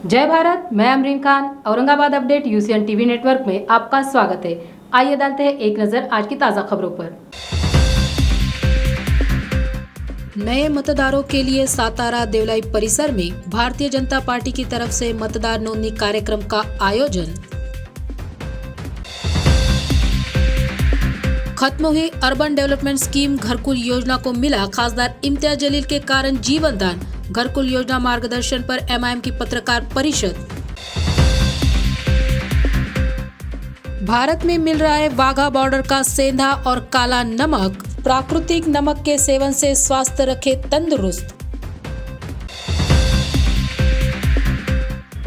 जय भारत, मैं Amreen Khan. Aurangabad update UCN TV network में आपका स्वागत है। आइए डालते हैं एक नजर आज की ताज़ा खबरों पर। नए मतदारों के लिए सातारा देवलाई परिसर में भारतीय जनता पार्टी की तरफ से मतदार नोंदणी कार्यक्रम का आयोजन। खत्म हुई अर्बन डेवलपमेंट स्कीम घरकुल योजना को मिला खासदार इम्तियाज जलील के कारण जीवन दान। घरकुल योजना मार्गदर्शन पर एमआईएम की पत्रकार परिषद। भारत में मिल रहा है वाघा बॉर्डर का सेंधा और काला नमक। प्राकृतिक नमक के सेवन से स्वास्थ्य रखे तंदुरुस्त।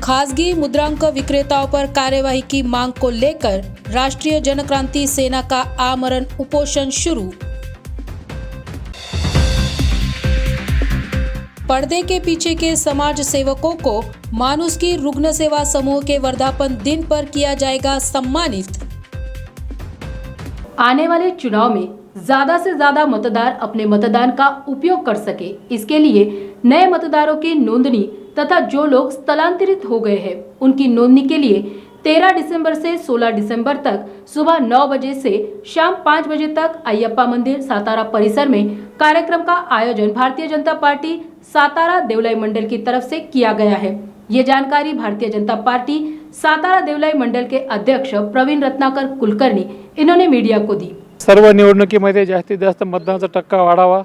खासगी मुद्रांक विक्रेताओं पर कार्यवाही की मांग को लेकर राष्ट्रीय जनक्रांति सेना का आमरण उपोषण शुरू। पर्दे के पीछे के समाज सेवकों को मानुषकी रुग्ण सेवा समूह के वर्धापन दिन पर किया जाएगा सम्मानित। आने वाले चुनाव में ज्यादा से ज्यादा मतदार अपने मतदान का उपयोग कर सके, इसके लिए नए मतदारों की नोंदणी तथा जो लोग स्थलांतरित हो गए हैं उनकी नोंदणी के लिए 13 दिसंबर से 16 दिसंबर तक सुबह 9 बजे से शाम 5 बजे तक अयप्पा मंदिर सातारा परिसर में कार्यक्रम का आयोजन भारतीय जनता पार्टी सातारा देवलाई मंडल की तरफ से किया गया है। ये जानकारी भारतीय जनता पार्टी सातारा देवलाई मंडल के अध्यक्ष प्रवीण रत्नाकर कुलकर्णी इन्होंने मीडिया को दी। सर्व निवडणुकीमध्ये जास्तीत जास्त मतदानाचा टक्का वाढावा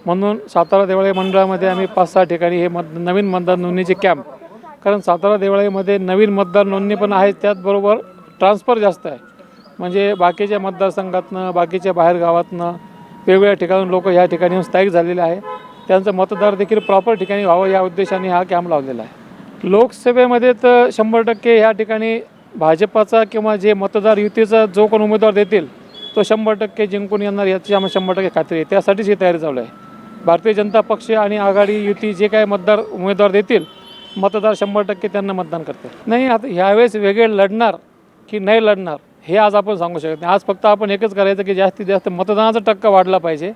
म्हणून सातारा देवळाई मंडळामध्ये आम्ही 5-6 ठिकाणी हे नवीन मतदार नोंदणीचे कॅम्प, कारण सातारा देवळाईमध्ये नवीन मतदार नोंदणी पण आहे, त्याचबरोबर ट्रान्सफर जास्त आहे। म्हणजे बाकीच्या मतदारसंघातनं बाकीच्या बाहेर गावातनं वेगवेगळ्या ठिकाणून लोक ह्या ठिकाणी स्थायिक झालेले आहे, त्यांचं मतदार देखील प्रॉपर ठिकाणी व्हावं या उद्देशाने हा कॅम्प लावलेला आहे। लोकसभेमध्ये तर 100% ह्या ठिकाणी भाजपाचा किंवा जे मतदार युतीचा जो कोण उमेदवार देतील तो 100% जिंकून येणार याची आम्हाला 100% खात्री आहे। त्यासाठीच ही तयारी चालू आहे। भारतीय जनता पक्ष आणि आघाडी युती जे काही मतदार उमेदवार देतील मतदार 100% त्यांना मतदान करतील। नाही, आता ह्यावेळेस वेगळे लढणार की नाही लढणार हे आज आपण सांगू शकत नाही। आज फक्त आपण एकच करायचं की जास्तीत जास्त मतदानाचा टक्का वाढला पाहिजे,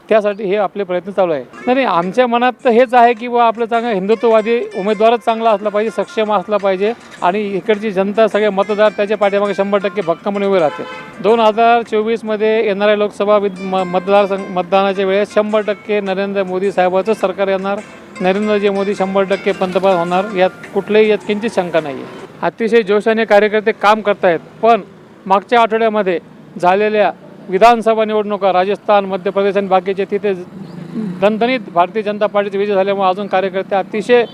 त्यासाठी हे आपले प्रयत्न चालू आहे। नाही, आमच्या मनात तर हेच आहे की बा आपलं चांगला हिंदुत्ववादी उमेदवारच चांगला असला पाहिजे, सक्षम असला पाहिजे आणि इकडची जनता सगळे मतदार त्याच्या पाठीमागे 100% भक्कमपणे उभे राहते। 2024 मध्ये येणाऱ्या लोकसभा मतदानाच्या वेळेस 100% नरेंद्र मोदी साहेबांचं सरकार येणार, नरेंद्रजी मोदी 100% पंतप्रधान होणार, यात कुठल्याही यात किंचित शंका नाही आहे। अतिशय जोशाने कार्यकर्ते काम करतायत, पण मागच्या आठवड्यामध्ये झालेल्या विधानसभा निवडणुका राजस्थान, मध्य प्रदेश आणि बाकीचे तिथे दणदणीत भारतीय जनता पार्टीचे विजय झाल्यामुळे अजून कार्यकर्ते अतिशय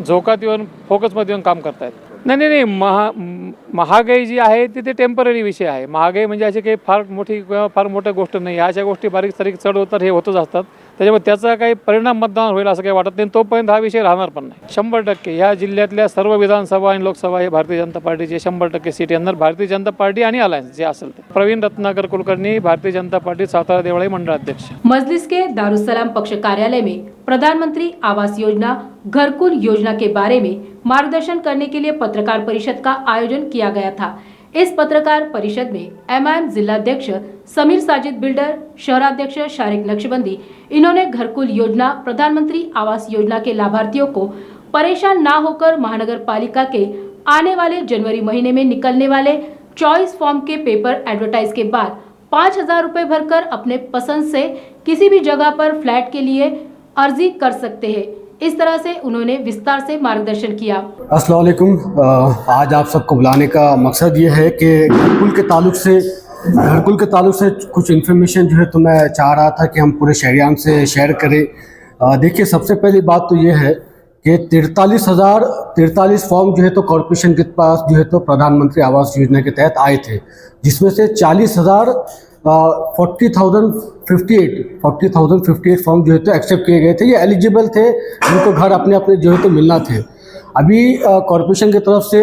झोकात येऊन फोकसमध्ये येऊन काम करतायत। नाही, महागाई जी आहे ती टेम्पररी विषय आहे। महागाई म्हणजे अशी काही फार मोठी गोष्ट नाही, अशा गोष्टी बारीक सारीक चढ उतार हे होतच असतात, त्याच्यामुळे त्याचा काही परिणाम मतदान होईल असं काही वाटत नाही। तोपर्यंत हा विषय राहणार पण नाही। 100% ह्या जिल्ह्यातल्या सर्व विधानसभा आणि लोकसभा हे भारतीय जनता पार्टीचे 100% सीट येणार, भारतीय जनता पार्टी आणि अलायन्स जे असेल ते। प्रवीण रत्नाकर कुलकर्णी, भारतीय जनता पार्टी सातारा देवळाई मंडल अध्यक्ष। मजलिस के दारुसलाम पक्ष कार्यालय में प्रधानमंत्री आवास योजना घरकुल योजना के बारे में मार्गदर्शन करने के लिए पत्रकार परिषद का आयोजन किया गया था। इस पत्रकार परिषद में एमआईएम जिलाध्यक्ष समीर साजिद बिल्डर, शहराध्यक्ष शारिक नक्शबंदी इन्होंने घरकुल योजना प्रधानमंत्री आवास योजना के लाभार्थियों को परेशान ना होकर महानगर पालिका के आने वाले जनवरी महीने में निकलने वाले चॉइस फॉर्म के पेपर एडवर्टाइज के बाद 5,000 रुपए भरकर अपने पसंद से किसी भी जगह पर फ्लैट के लिए अर्जी कर सकते हैं। इस तरह से उन्होंने विस्तार से मार्गदर्शन किया। अस्सलाम वालेकुम। आज आप सबको बुलाने का मकसद ये है कि घरकुल के ताल्लुक से कुछ इन्फॉर्मेशन जो है तो मैं चाह रहा था कि हम पूरे शहरियान से शेयर करें। देखिए, सबसे पहली बात तो ये है कि 43 फॉर्म जो है तो कॉर्पोरेशन के पास जो है तो प्रधानमंत्री आवास योजना के तहत आए थे, जिसमें से 40,058 फॉर्म जो है तो एक्सेप्ट किए गए थे। ये एलिजिबल थे, जिनको घर अपने अपने जो है तो मिलना थे। अभी कॉर्पोरेशन की तरफ से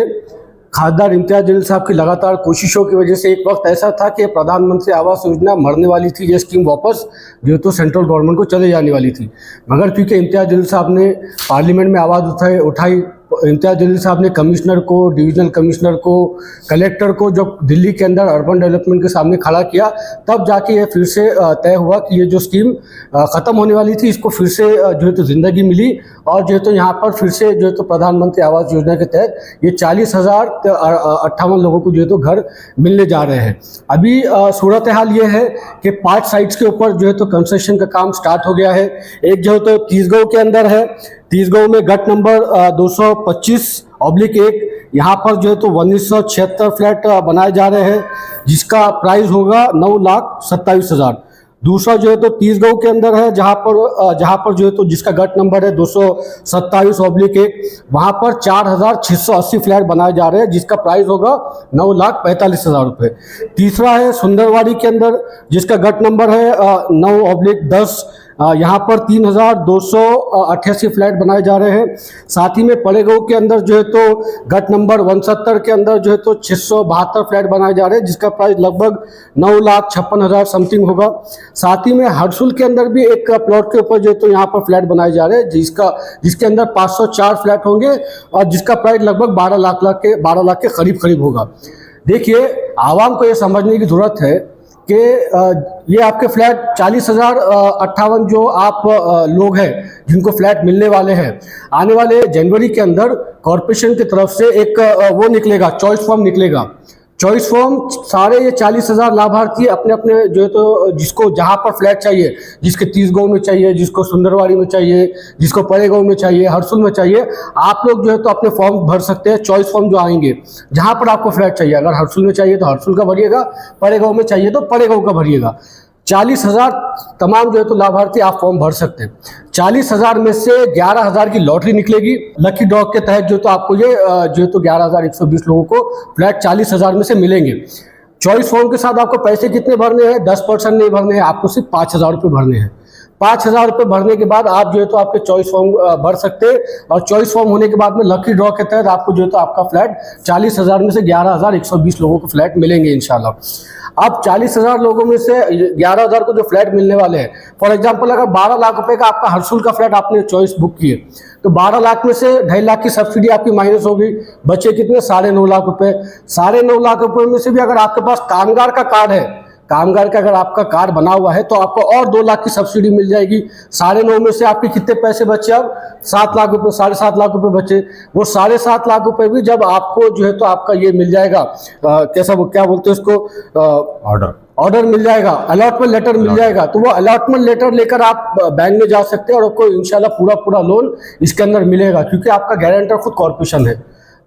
खासदार इम्तियाज जलील साहब की लगातार कोशिशों की वजह से एक वक्त ऐसा था कि प्रधानमंत्री आवास योजना मरने वाली थी, ये स्कीम वापस जो है तो सेंट्रल गवर्नमेंट को चले जाने वाली थी। मगर क्योंकि इम्तियाज जलील साहब ने पार्लियामेंट में आवाज़ उठाई, इम्तियाज़ जलील साहब ने कमिश्नर को, डिविजनल कमिश्नर को, कलेक्टर को जब दिल्ली के अंदर अर्बन डेवलपमेंट के सामने खड़ा किया, तब जाके ये फिर से तय हुआ कि ये जो स्कीम ख़त्म होने वाली थी, इसको फिर से जो है तो ज़िंदगी मिली। और जो है तो यहाँ पर फिर से जो है तो प्रधानमंत्री आवास योजना के तहत ये 40,058 लोगों को जो है तो घर मिलने जा रहे हैं। अभी सूरत हाल ये है कि 5 साइट्स के ऊपर जो है तो कंस्ट्रक्शन का काम स्टार्ट हो गया है। एक जो है तो तीसगांव के अंदर है, तीसगांव में गट नंबर 225/1, यहाँ पर जो है तो 1976 फ्लैट बनाए जा रहे हैं, जिसका प्राइस होगा 9,27,000। दूसरा जो है तो तीसगांव के अंदर है, जहाँ पर जो है तो जिसका गट नंबर है 227/1, वहाँ पर 4,680 फ्लैट बनाए जा रहे हैं, जिसका प्राइस होगा 9,45,000 रुपये। तीसरा है सुंदरवाड़ी के अंदर, जिसका गट नंबर है 9/10, यहाँ पर 3,288 फ्लैट बनाए जा रहे हैं। साथ ही में पड़ेगांव के अंदर जो है तो गट नंबर 170 के अंदर जो है तो 672 फ्लैट बनाए जा रहे हैं, जिसका प्राइस लगभग 9,56,000 समथिंग होगा। साथ ही में हरसुल के अंदर भी एक प्लॉट के ऊपर जो है तो यहाँ पर फ्लैट बनाए जा रहे हैं, जिसके अंदर 504 फ्लैट होंगे और जिसका प्राइस लगभग 12 लाख के करीब होगा। देखिए, आवाम को ये समझने की ज़रूरत है कि ये आपके फ्लैट 40,058 जो आप लोग हैं जिनको फ्लैट मिलने वाले हैं, आने वाले जनवरी के अंदर कॉरपोरेशन की तरफ से एक वो निकलेगा, चॉइस फॉर्म निकलेगा। चॉइस फॉर्म सारे ये 40,000 लाभार्थी अपने अपने जो है तो जिसको जहाँ पर फ्लैट चाहिए, जिसके तीसगांव में चाहिए, जिसको सुंदरवाड़ी में चाहिए, जिसको पड़ेगांव में चाहिए, हरसुल में चाहिए, आप लोग जो है तो अपने फॉर्म भर सकते हैं। चॉइस फॉर्म जो आएंगे, जहाँ पर आपको फ्लैट चाहिए, अगर हरसुल में चाहिए तो हरसुल का भरिएगा, पड़ेगांव में चाहिए तो पड़ेगांव का भरिएगा। 40,000 तमाम जो है तो लाभार्थी आप फॉर्म भर सकते हैं। 40,000 में से 11,000 की लॉटरी निकलेगी। लकी ड्रॉ के तहत जो तो आपको ये जो है तो 11,120 लोगों को फ्लैट 40,000 में से मिलेंगे। चॉइस फॉर्म के साथ आपको पैसे कितने भरने हैं? 10% नहीं भरने हैं, आपको सिर्फ 5,000 रुपये भरने हैं। 5,000 रुपये भरने के बाद आप जो है तो आपके चॉइस फॉर्म भर सकते हैं, और चॉइस फॉर्म होने के बाद में लकी ड्रॉ के तहत आपको जो है तो आपका फ्लैट 40,000 में से 11,120 लोगों को फ्लैट मिलेंगे इंशाल्लाह। अब 40,000 लोगों में से 11,000 को जो फ्लैट मिलने वाले हैं, फॉर एग्जांपल अगर 12 लाख रुपए का आपका हरसुल का फ्लैट आपने चॉइस बुक किए, तो 12 लाख में से 2.5 लाख की सब्सिडी आपकी माइनस होगी, बचे कितने? 9.5 लाख रुपए। 9.5 लाख रुपए में से भी अगर आपके पास कामगार का कार्ड है, कामगार का अगर आपका कार्ड बना हुआ है, तो आपको और 2 लाख की सब्सिडी मिल जाएगी। 9.5 में से आपके कितने पैसे बचे? अब 7 लाख रुपए, 7.5 लाख रुपए बचे। वो 7.5 लाख रुपए भी जब आपको जो है तो आपका ये मिल जाएगा, क्या बोलते हैं उसको, ऑर्डर मिल जाएगा, अलॉटमेंट लेटर मिल जाएगा, तो वो अलॉटमेंट लेटर लेकर आप बैंक में जा सकते हैं और आपको इंशाल्लाह पूरा लोन इसके अंदर मिलेगा, क्योंकि आपका गारंटर खुद कॉर्पोरेशन है।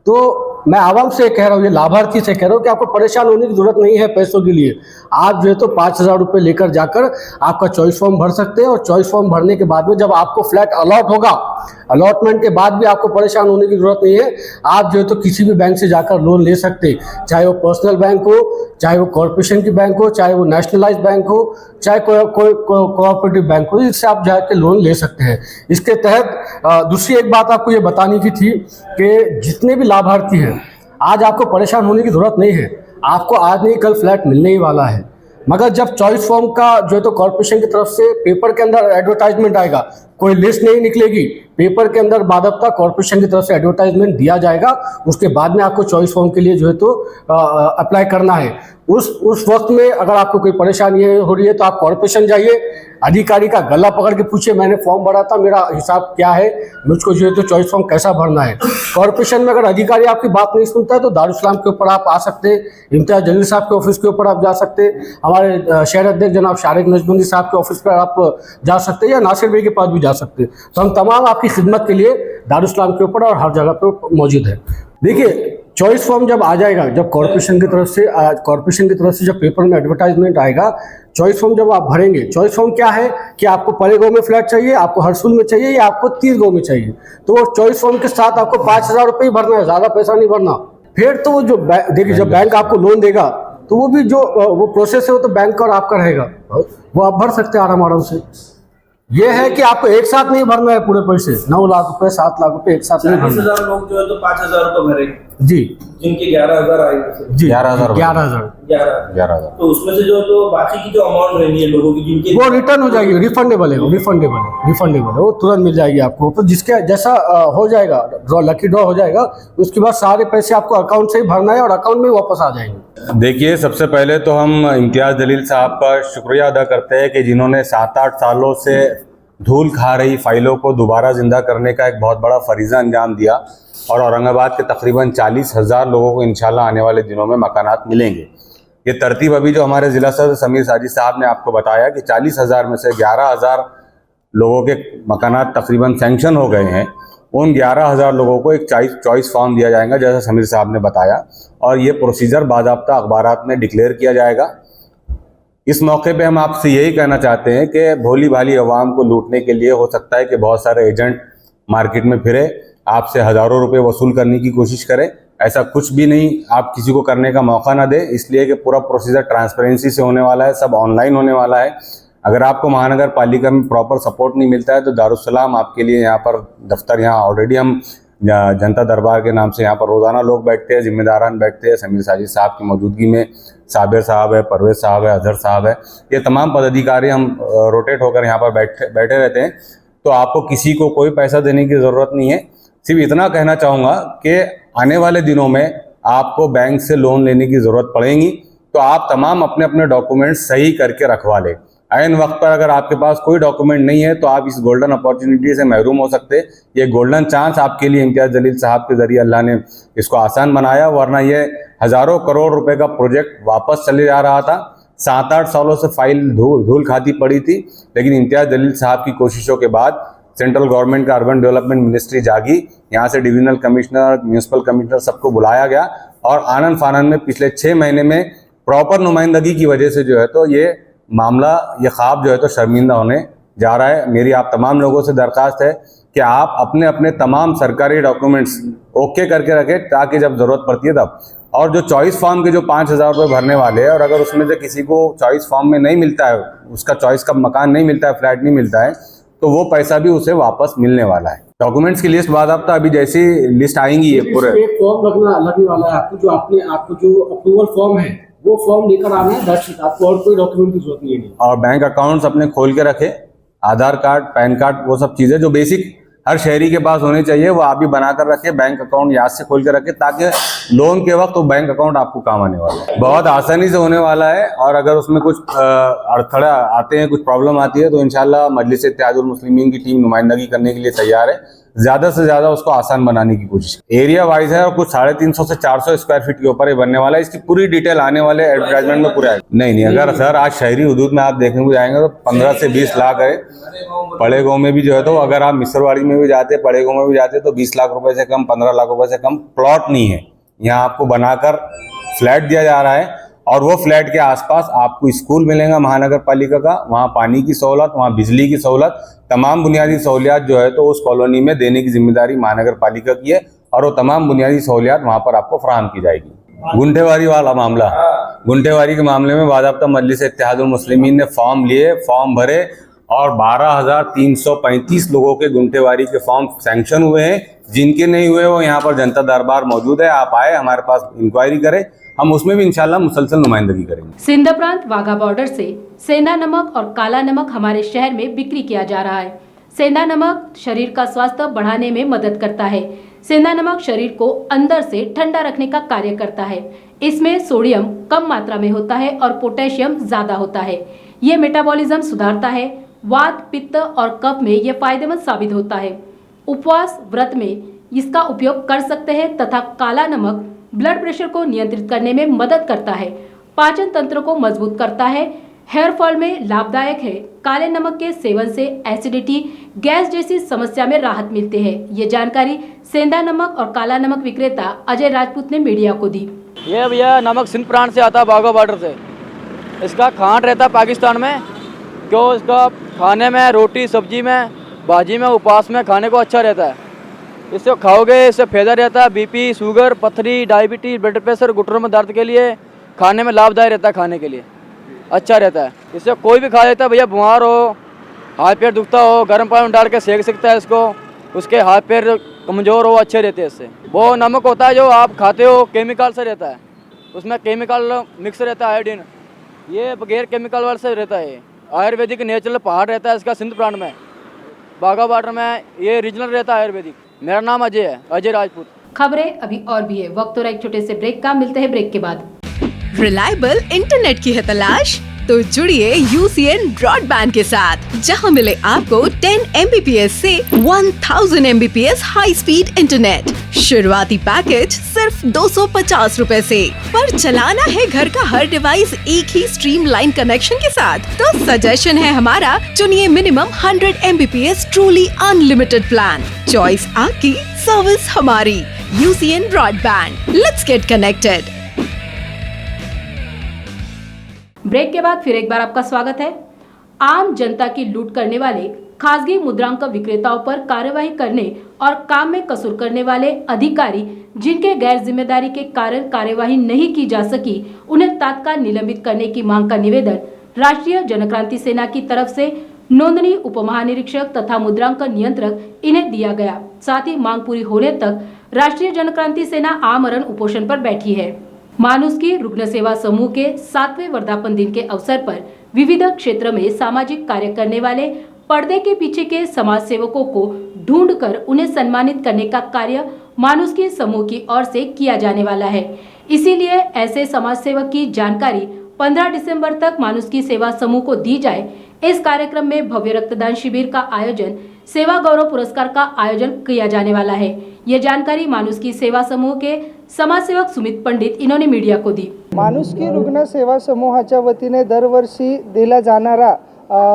तो मैं आवाम से कह रहा हूँ, ये लाभार्थी से कह रहा हूँ कि आपको परेशान होने की जरूरत नहीं है पैसों के लिए। आप जो है तो 5,000 रुपये लेकर जाकर आपका चॉइस फॉर्म भर सकते हैं, और चॉइस फॉर्म भरने के बाद में जब आपको फ्लैट अलॉट होगा, अलॉटमेंट के बाद भी आपको परेशान होने की जरूरत नहीं है। आप जो है तो किसी भी बैंक से जाकर लोन ले सकते हैं, चाहे वो पर्सनल बैंक हो, चाहे वो कॉर्पोरेशन की बैंक हो, चाहे वो नेशनलाइज बैंक हो, चाहे कोई कोऑपरेटिव बैंक हो, इससे आप जाकर लोन ले सकते हैं। इसके तहत दूसरी एक बात आपको ये बतानी की थी कि जितने भी लाभार्थी हैं, आज आपको परेशान होने की जरूरत नहीं है। आपको आज नहीं कल फ्लैट मिलने ही वाला है, मगर जब चॉइस फॉर्म का जो है तो कॉर्पोरेशन की तरफ से पेपर के अंदर एडवर्टाइजमेंट आएगा, कोई लिस्ट नहीं निकलेगी, पेपर के अंदर बाकायदा कॉर्पोरेशन की तरफ से एडवर्टाइजमेंट दिया जाएगा, उसके बाद में आपको चॉइस फॉर्म के लिए जो है तो अप्लाई करना है। उस वक्त में अगर आपको कोई परेशानी हो रही है तो आप कॉर्पोरेशन जाइए, अधिकारी का गला पकड़ के पूछिए, मैंने फॉर्म भरा था, मेरा हिसाब क्या है, मुझको जो है तो चॉइस फॉर्म कैसा भरना है। कॉर्पोरेशन में अगर अधिकारी आपकी बात नहीं सुनता है तो दारुस्सलाम के ऊपर आप आ सकते हैं, इम्तियाज़ जलील साहब के ऑफिस के ऊपर आप जा सकते हैं, हमारे शहर अध्यक्ष जनाब शारिक नजबंदी साहब के ऑफिस पर आप जा सकते हैं, या नासिर भाई के पास भी जा सकते हैं। तो हम तमाम आपकी खिदमत के लिए दारुस्सलाम के ऊपर और हर जगह पर मौजूद है। देखिए, चॉइस फॉर्म जब आ जाएगा, जब कॉर्पोरेशन की तरफ से जब पेपर में एडवर्टाइजमेंट आएगा, चॉइस फॉर्म जब आप भरेंगे, चॉइस फॉर्म क्या है कि आपको पड़ेगांव में फ्लैट चाहिए, आपको हरसुल में चाहिए, या आपको तीसगांव में चाहिए, तो वो चॉइस फॉर्म के साथ आपको 5,000 रुपये ही भरना है, ज़्यादा पैसा नहीं भरना। फिर तो वो जो देखिए, जब बैंक आपको लोन देगा तो वो भी जो वो प्रोसेस है वो तो बैंक का और आपका रहेगा, वो आप भर सकते हैं आराम से। ये है कि आपको एक साथ नहीं भरना है पूरे पैसे, 9 लाख रुपए, 7 लाख रुपए एक साथ नहीं भरना। 40,000 लोग जो है तो 5,000 रुपये भरेंगे। जी जिनके 11,000 आए जी 11,000 11,000 11,000 तो उसमें से जो तो बाकी की जो अमाउंट रहनी है लोगों की जिनके वो रिटर्न हो जाएगी, रिफंडेबल है, वो रिफंडेबल है, वो तुरंत मिल जाएगी आपको। तो जिसके जैसा हो जाएगा ड्रॉ, लकी ड्रॉ हो जाएगा, उसके बाद सारे पैसे आपको अकाउंट से ही भरना है और अकाउंट में वापस आ जाएंगे। देखिए, सबसे पहले तो हम इम्तियाज़ जलील साहब का शुक्रिया अदा करते हैं कि जिन्होंने 7-8 सालों से धूल खा रही फाइलों को दोबारा ज़िंदा करने का एक बहुत बड़ा फरीज़ा अंजाम दिया और औरंगाबाद के तकरीबन 40,000 लोगों को इंशाल्लाह आने वाले दिनों में मकानात मिलेंगे। ये तरतीब अभी जो हमारे ज़िला सदर समीर साजिद साहब ने आपको बताया कि 40,000 में से 11,000 लोगों के मकानात तकरीबन सैंक्शन हो गए हैं। उन 11,000 लोगों को एक चॉइस फॉर्म दिया जाएगा जैसा समीर साहब ने बताया, और ये प्रोसीजर बाज़ाब्ता अखबारात में डिक्लेयर किया जाएगा। इस मौके पे हम आपसे यही कहना चाहते हैं कि भोली भाली अवाम को लूटने के लिए हो सकता है कि बहुत सारे एजेंट मार्केट में फिरे, आपसे हज़ारों रुपए वसूल करने की कोशिश करें। ऐसा कुछ भी नहीं, आप किसी को करने का मौका ना दें, इसलिए कि पूरा प्रोसीजर ट्रांसपेरेंसी से होने वाला है, सब ऑनलाइन होने वाला है। अगर आपको महानगर पालिका में प्रॉपर सपोर्ट नहीं मिलता है तो दारुस्सलाम आपके लिए यहाँ पर दफ्तर, यहाँ ऑलरेडी हम जनता दरबार के नाम से यहाँ पर रोज़ाना लोग बैठते हैं, जिम्मेदारान बैठते हैं। समीर साजिद साहब की मौजूदगी में साबिर साहब है, परवेज साहब है, अजहर साहब है, ये तमाम पदाधिकारी हम रोटेट होकर यहाँ पर बैठे रहते हैं। तो आपको किसी को कोई पैसा देने की ज़रूरत नहीं है। सिर्फ इतना कहना चाहूँगा कि आने वाले दिनों में आपको बैंक से लोन लेने की ज़रूरत पड़ेगी, तो आप तमाम अपने अपने डॉक्यूमेंट सही करके रखवा लें। ऐन वक्त पर अगर आपके पास कोई डॉक्यूमेंट नहीं है तो आप इस गोल्डन अपॉर्चुनिटी से महरूम हो सकते। ये गोल्डन चांस आपके लिए इम्तियाज़ जलील साहब के ज़रिए अल्लाह ने इसको आसान बनाया, वरना ये हज़ारों करोड़ रुपए का प्रोजेक्ट वापस चले जा रहा था। 7-8 सालों से फाइल धूल खाती पड़ी थी, लेकिन इम्तियाज़ जलील साहब की कोशिशों के बाद सेंट्रल गवर्नमेंट का अर्बन डेवलपमेंट मिनिस्ट्री जागी, यहाँ से डिविजनल कमिश्नर, म्यूनसिपल कमिश्नर सबको बुलाया गया और आनंद फानंद में पिछले 6 महीने में प्रॉपर नुमाइंदगी की वजह से जो है तो ये मामला, ये ख्वाब जो है तो शर्मिंदा होने जा रहा है। मेरी आप तमाम लोगों से दरख्वास्त है कि आप अपने अपने तमाम सरकारी डॉक्यूमेंट्स ओके करके रखें, ताकि जब ज़रूरत पड़ती है तब। और जो चॉइस फॉर्म के जो 5,000 रुपये भरने वाले हैं, और अगर उसमें से किसी को चॉइस फॉर्म में नहीं मिलता है, उसका चॉइस का मकान नहीं मिलता है, फ्लैट नहीं मिलता है, तो वो पैसा भी उसे वापस मिलने वाला है। डॉक्यूमेंट्स की लिस्ट बाज़ाब्ता अभी जैसी लिस्ट आएंगी ये पूरे एक फॉर्म लगने वाला है आपको जो अप्रूवल फॉर्म है वो फॉर्म लेकर आना है, आपको और कोई डॉक्यूमेंट की जरूरत नहीं है। और बैंक अकाउंट्स अपने खोल के रखे, आधार कार्ड, पैन कार्ड, वो सब चीज़ें जो बेसिक हर शहरी के पास होनी चाहिए वो आप भी बना कर रखें। बैंक अकाउंट याद से खोल के रखें ताकि लोन के वक्त वो बैंक अकाउंट आपको काम आने वाला है, बहुत आसानी से होने वाला है। और अगर उसमें कुछ अड़थड़े आते हैं, कुछ प्रॉब्लम आती है, तो इंशाल्लाह मजलिस इत्तेहादुल मुस्लिमीन की टीम नुमाइंदगी करने के लिए तैयार है, ज़्यादा से ज़्यादा उसको आसान बनाने की कोशिश। एरिया वाइज है और कुछ 350 से 400 स्क्वायर फीट के ऊपर ये बनने वाला है। इसकी पूरी डिटेल आने वाले एडवर्टाइजमेंट में पूरे आएगी। नहीं, अगर सर आज शहरी हुदूद में आप देखने को जाएंगे तो 15 से 20 लाख है। बड़े गाँव में भी जो है तो अगर आप मिसरवाड़ी में भी जाते, बड़े गाँव में भी जाते, तो 20 लाख रुपए से कम, 15 लाख रुपए से कम प्लॉट नहीं है। यहाँ आपको बनाकर फ्लैट दिया जा रहा है और वो फ्लैट के आसपास आपको स्कूल मिलेगा महानगर पालिका का, वहाँ पानी की सहूलत, वहाँ बिजली की सहूलत, तमाम बुनियादी सहूलियात जो है तो उस कॉलोनी में देने की जिम्मेदारी महानगर पालिका की है और वो तमाम बुनियादी सहूलियात वहाँ पर आपको फराहम की जाएगी। गुंठेवारी वाला मामला, गुंठेवारी के मामले में बाज़ाब्ता मजलिस इत्तेहादुल मुस्लिमीन ने फॉर्म लिए, फॉर्म भरे और 12,335 लोगों के गुंठेवारी के फॉर्म सैंक्शन हुए हैं। जिनके नहीं हुए वो यहाँ पर जनता दरबार मौजूद है, आप आए हमारे पास इंक्वायरी करें, हम उसमें भी इंशाल्लाह मुसलसल नुमाइंदगी करेंगे। सिंध प्रांत वाघा बॉर्डर से सेंधा नमक और काला नमक हमारे शहर में बिक्री किया जा रहा है। सेंधा नमक शरीर का स्वास्थ्य बढ़ाने में मदद करता है। सेंधा नमक शरीर को अंदर से ठंडा रखने का कार्य करता है। इसमें सोडियम कम मात्रा में होता है और पोटेशियम ज्यादा होता है। ये मेटाबॉलिज्म सुधारता है। वात, पित्त और कफ में ये फायदेमंद साबित होता है। उपवास व्रत में इसका उपयोग कर सकते हैं तथा काला नमक ब्लड प्रेशर को नियंत्रित करने में मदद करता है। पाचन तंत्र को मजबूत करता है। हेयर फॉल में लाभदायक है। काले नमक के सेवन से एसिडिटी, गैस जैसी समस्या में राहत मिलती है। ये जानकारी सेंधा नमक और काला नमक विक्रेता अजय राजपूत ने मीडिया को दी। ये भैया नमक सिंध प्रांत से आता है, वाघा बॉर्डर से। इसका खांड रहता है पाकिस्तान में, क्यों इसका खाने में, रोटी सब्जी में, भाजी में, उपवास में खाने को अच्छा रहता है। इससे खाओगे इससे फायदा रहता है। बीपी, शुगर, पथरी, डायबिटीज, ब्लड प्रेशर, घुटनों में दर्द के लिए खाने में लाभदायक रहता है, खाने के लिए अच्छा रहता है। इससे कोई भी खा लेता है भैया, बीमार हो, हाथ पैर दुखता हो, गर्म पानी में डाल के सेक सकता है इसको, उसके हाथ पैर कमज़ोर हो अच्छे रहते हैं इससे। वो नमक होता है जो आप खाते हो केमिकल से रहता है, उसमें केमिकल मिक्स रहता है आयोडीन, ये बगैर केमिकल वाले से रहता है। आयुर्वेदिक नेचुरल पहाड़ रहता है इसका सिंध प्रांत में, बाघा बॉर्डर में, ये रीजनल रहता है आयुर्वेदिक। मेरा नाम अजय है, अजय राजपूत। खबरें अभी और भी है, वक्त हो रहा है एक छोटे से ब्रेक का, मिलते हैं ब्रेक के बाद। रिलायबल इंटरनेट की है तलाश तो जुड़िए यूसीएन ब्रॉडबैंड के साथ, जहां मिले आपको 10 MBPS से 1000 MBPS हाई स्पीड इंटरनेट। शुरुआती पैकेज सिर्फ 250 रुपए से, पर चलाना है घर का हर डिवाइस एक ही स्ट्रीमलाइन कनेक्शन के साथ, तो सजेशन है हमारा, चुनिए minimum 100 MBPS truly unlimited plan. Choice आपकी, सर्विस हमारी। UCN broadband, let's get connected. Break के बाद फिर एक बार आपका स्वागत है। आम जनता की लूट करने वाले खासगी मुद्रांक विक्रेताओं पर कार्यवाही करने और काम में कसूर करने वाले अधिकारी जिनके गैर जिम्मेदारी के कारण कार्यवाही नहीं की जा सकी, उन्हें तत्काल निलंबित करने की मांग का निवेदन राष्ट्रीय जनक्रांति सेना की तरफ से नोंदनी उपमहानिरीक्षक तथा मुद्रांक नियंत्रक इन्हें दिया गया। साथ ही मांग पूरी होने तक राष्ट्रीय जनक्रांति सेना आमरण उपोषण पर बैठी है। मानुषकी रुग्ण सेवा समूह के 7वें वर्धापन दिन के अवसर पर विविध क्षेत्र में सामाजिक कार्य करने वाले पर्दे के पीछे के समाज सेवकों को ढूंढकर उन्हें सम्मानित करने का कार्य मानुषकी समूह की ओर से किया जाने वाला है। इसीलिए ऐसे समाज सेवक की जानकारी 15 दिसंबर तक मानुषकी सेवा समूह को दी जाए। इस कार्यक्रम में भव्य रक्तदान शिविर का आयोजन, सेवा गौरव पुरस्कार का आयोजन किया जाने वाला है। ये जानकारी मानुषकी सेवा समूह के समाज सेवक सुमित पंडित इन्होंने मीडिया को दी। मानुषकी रुग्ण सेवा समूहाच्या वतीने दरवर्षी दिला जाणारा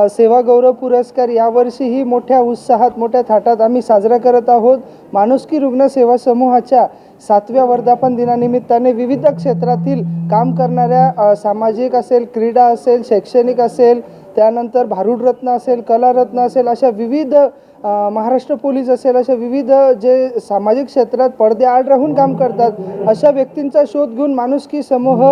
सेवा गौरव पुरस्कार यावर्षीही मोठ्या उत्साहात, मोठ्या थाटात आम्ही साजरा करत आहोत। मानुषकी रुग्ण सेवा समूहाच्या 7व्या वर्धापन दिनानिमित्ताने विविध क्षेत्रातील काम करणाऱ्या सामाजिक असेल, क्रीडा असेल, शैक्षणिक असेल, त्यानंतर भारूड रत्न असेल, कला रत्न असेल, अशा विविध महाराष्ट्र पोलीस असेल, अशा विविध जे सामाजिक क्षेत्रात पडद्याआड राहून काम करतात, अशा व्यक्तींचा शोध घेऊन मानुषकी समूह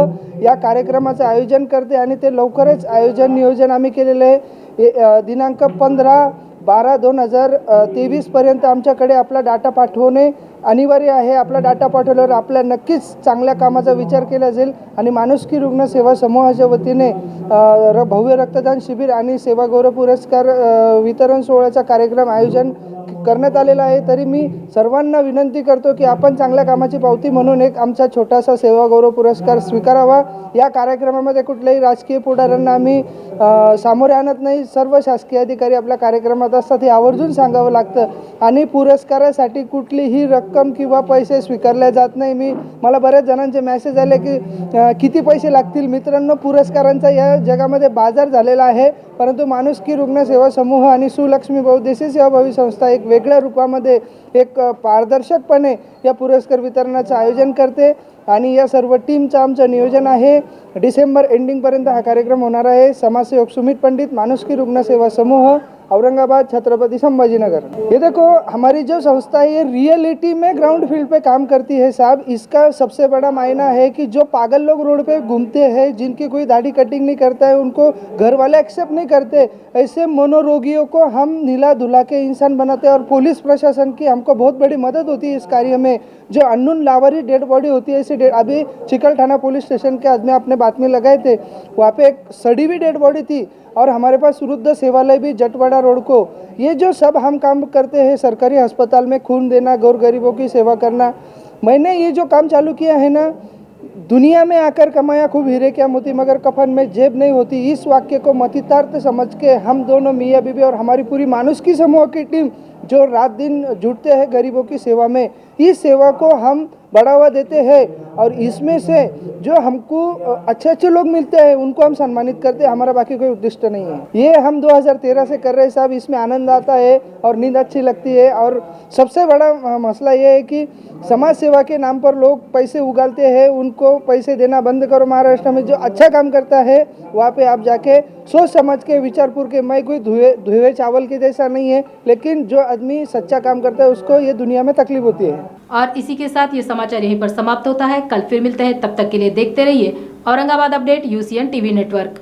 या कार्यक्रमाचे आयोजन करते आणि ते लवकरच नियोजन आम्ही केलेले आहे। दिनांक 15/12/2023 पर्यंत आमच्याकडे आपला डाटा पाठवणे अनिवार्य आहे। आपला डाटा पाठवल्यावर आपल्या नक्कीच चांगल्या कामाचा विचार केला जाईल आणि मानुषकी रुग्ण सेवा समूहाच्या वतीने भव्य रक्तदान शिबिर आणि सेवा गौरव पुरस्कार वितरण सोहळ्याचा कार्यक्रम आयोजन करण्यात आलेला आहे। तरी मी सर्वांना विनंती करतो की आपण चांगल्या कामाची पावती म्हणून एक आमचा छोटासा सेवा गौरव पुरस्कार स्वीकारावा। या कार्यक्रमामध्ये कुठल्याही राजकीय पुढाऱ्यांना आम्ही सामोरे आणत नाही। सर्व शासकीय अधिकारी आपल्या कार्यक्रमात असतात हे आवर्जून सांगावं लागतं आणि पुरस्कारासाठी कुठलीही रक्कम किंवा पैसे स्वीकारले जात नाही। मला बऱ्याच जणांचे मेसेज आले की किती पैसे लागतील। मित्रांनो, पुरस्कारांचा या जगामध्ये बाजार झालेला आहे, परंतु मानुषकी रुग्ण सेवा समूह आणि सुलक्ष्मी बहुउद्देशीय सेवाभावी संस्था एक वेगळ्या रूपामध्ये एक पारदर्शकपणे या पुरस्कार वितरणाचं आयोजन करते आणि या सर्व टीमचं आमचं नियोजन आहे। डिसेंबर एंडिंगपर्यंत हा कार्यक्रम होणार आहे। समाजसेवक सुमित पंडित, मानुषकी रुग्ण सेवा समूह, औरंगाबाद, छत्रपति संभाजीनगर। ये देखो, हमारी जो संस्था है ये रियलिटी में ग्राउंड फील्ड पे काम करती है साहब। इसका सबसे बड़ा मायना है कि जो पागल लोग रोड पे घूमते हैं, जिनकी कोई दाढ़ी कटिंग नहीं करता है, उनको घर वाले एक्सेप्ट नहीं करते, ऐसे मनोरोगियों को हम नीला धुला के इंसान बनाते हैं। और पुलिस प्रशासन की हमको बहुत बड़ी मदद होती है इस कार्य में। जो अननोन लावारी डेड बॉडी होती है, ऐसी अभी चिकल थाना पुलिस स्टेशन के आज में आपने बातमी लगाए थे, वहाँ पे एक सड़ी हुई डेड बॉडी थी। और हमारे पास वृद्ध सेवालय भी जटवाड़ा रोड को, ये जो सब हम काम करते हैं, सरकारी अस्पताल में खून देना, गौर गरीबों की सेवा करना। मैंने ये जो काम चालू किया है ना, दुनिया में आकर कमाया खूब हीरे क्या मोती मगर कफन में जेब नहीं होती, इस वाक्य को मतितार्थ समझ के हम दोनों मियाँ बीबी और हमारी पूरी मानुषकी समूह की टीम जो रात दिन जुटते हैं गरीबों की सेवा में, इस सेवा को हम बढ़ावा देते हैं। और इसमें से जो हमको अच्छे लोग मिलते हैं उनको हम सम्मानित करते हैं। हमारा बाकी कोई उद्देश्य नहीं है। ये हम 2013 से कर रहे हैं साहब। इसमें आनंद आता है और नींद अच्छी लगती है। और सबसे बड़ा मसला ये है कि समाज सेवा के नाम पर लोग पैसे उगालते हैं, उनको पैसे देना बंद करो। महाराष्ट्र में जो अच्छा काम करता है वहाँ पे आप जाके सोच समझ के विचारपुर के, मैं कोई धुए चावल के जैसा नहीं है, लेकिन जो आदमी सच्चा काम करता है उसको ये दुनिया में तकलीफ होती है। और इसी के साथ ये समाचार यहीं पर समाप्त होता है। कल फिर मिलते हैं, तब तक के लिए देखते रहिए Aurangabad update, UCN TV network.